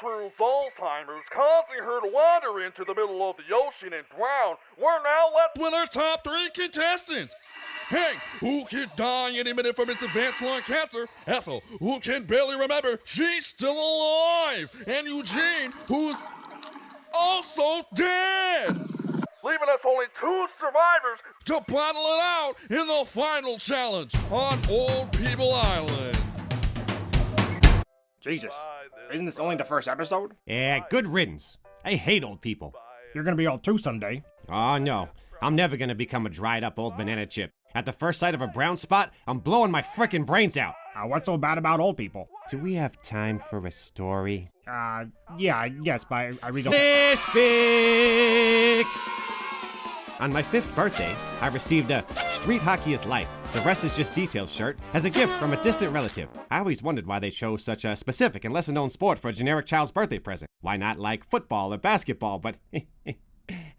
Gertrude's Alzheimer's, causing her to wander into the middle of the ocean and drown. We're now left with our top 3 contestants. Hank, who could die any minute from his advanced lung cancer. Ethel, who can barely remember she's still alive. And Eugene, who's also dead. Leaving us only 2 survivors to battle it out in the final challenge on Old People Island. Jesus, isn't this only the first episode? Yeah, good riddance. I hate old people. You're gonna be old too someday. Oh no, I'm never gonna become a dried up old banana chip. At the first sight of a brown spot, I'm blowing my frickin' brains out. What's so bad about old people? Do we have time for a story? Yeah, I guess, but I really don't. Fish pick! On my 5th birthday, I received a Street Hockey is Life, the rest is just details shirt as a gift from a distant relative. I always wondered why they chose such a specific and lesser-known sport for a generic child's birthday present. Why not like football or basketball, but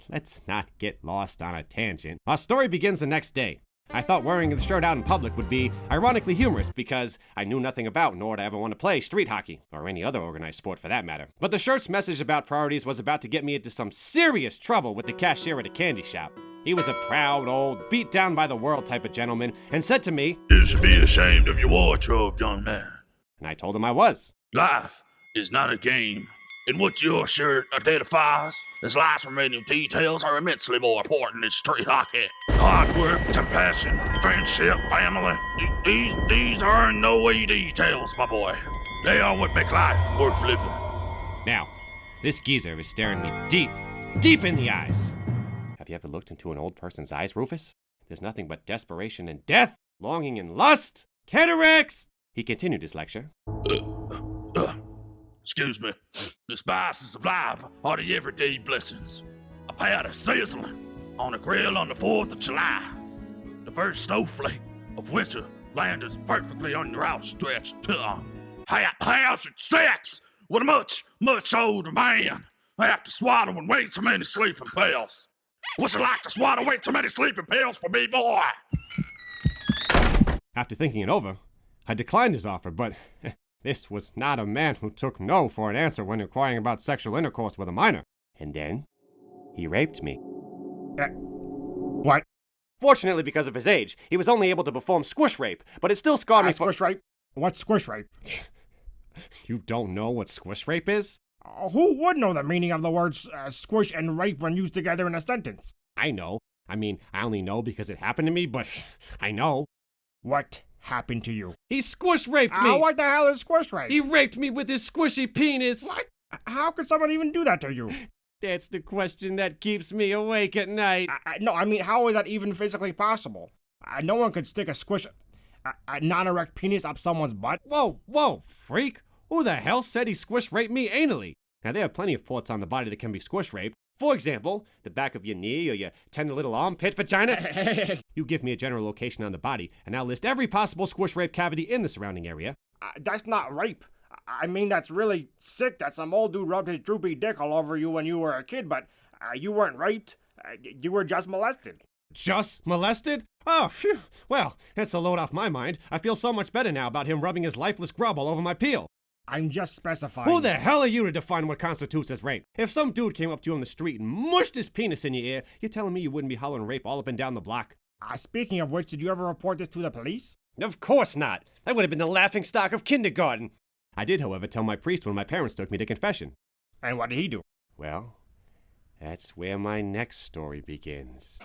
let's not get lost on a tangent. Our story begins the next day. I thought wearing the shirt out in public would be ironically humorous because I knew nothing about nor would I ever want to play street hockey, or any other organized sport for that matter. But the shirt's message about priorities was about to get me into some serious trouble with the cashier at a candy shop. He was a proud, old, beat down by the world type of gentleman and said to me, "You should be ashamed of your wardrobe, young man. And I told him I was. Life is not a game. And what your shirt identifies as life's remaining details are immensely more important than street hockey. Hard work, compassion, friendship, family. These are no way details, my boy. They are what make life worth living." Now, this geezer is staring me deep in the eyes. Have you ever looked into an old person's eyes, Roofus? There's nothing but desperation and death, longing and lust, cataracts! He continued his lecture. Excuse me. The spices of life are the everyday blessings. A pat of sizzling on a grill on the 4th of July. The first snowflake of winter landed perfectly on your outstretched tongue. House and sex with a much older man after swallowing way too many sleeping pills. What's it like to swallow way too many sleeping pills for me, boy? After thinking it over, I declined his offer, but this was not a man who took no for an answer when inquiring about sexual intercourse with a minor. And then, he raped me. What? Fortunately, because of his age, he was only able to perform squish rape, but it still scarred me for— Squish rape? What's squish rape? You don't know what squish rape is? Who would know the meaning of the words squish and rape when used together in a sentence? I know. I mean, I only know because it happened to me, but I know. What happened to you? He squish raped me! What the hell is squish rape? He raped me with his squishy penis! What? How could someone even do that to you? That's the question that keeps me awake at night. No, I mean, how is that even physically possible? No one could stick a non-erect penis up someone's butt. Whoa, freak! Who the hell said he squish raped me anally? Now, there are plenty of parts on the body that can be squish raped. For example, the back of your knee or your tender little armpit vagina. You give me a general location on the body, and I'll list every possible squish rape cavity in the surrounding area. That's not rape. I mean, that's really sick that some old dude rubbed his droopy dick all over you when you were a kid, but you weren't raped. You were just molested. Just molested? Oh, phew. Well, that's a load off my mind. I feel so much better now about him rubbing his lifeless grub all over my peel. I'm just specifying. Who the hell are you to define what constitutes as rape? If some dude came up to you on the street and mushed his penis in your ear, you're telling me you wouldn't be hollering rape all up and down the block? Speaking of which, did you ever report this to the police? Of course not. I would have been the laughingstock of kindergarten. I did, however, tell my priest when my parents took me to confession. And what did he do? Well, that's where my next story begins.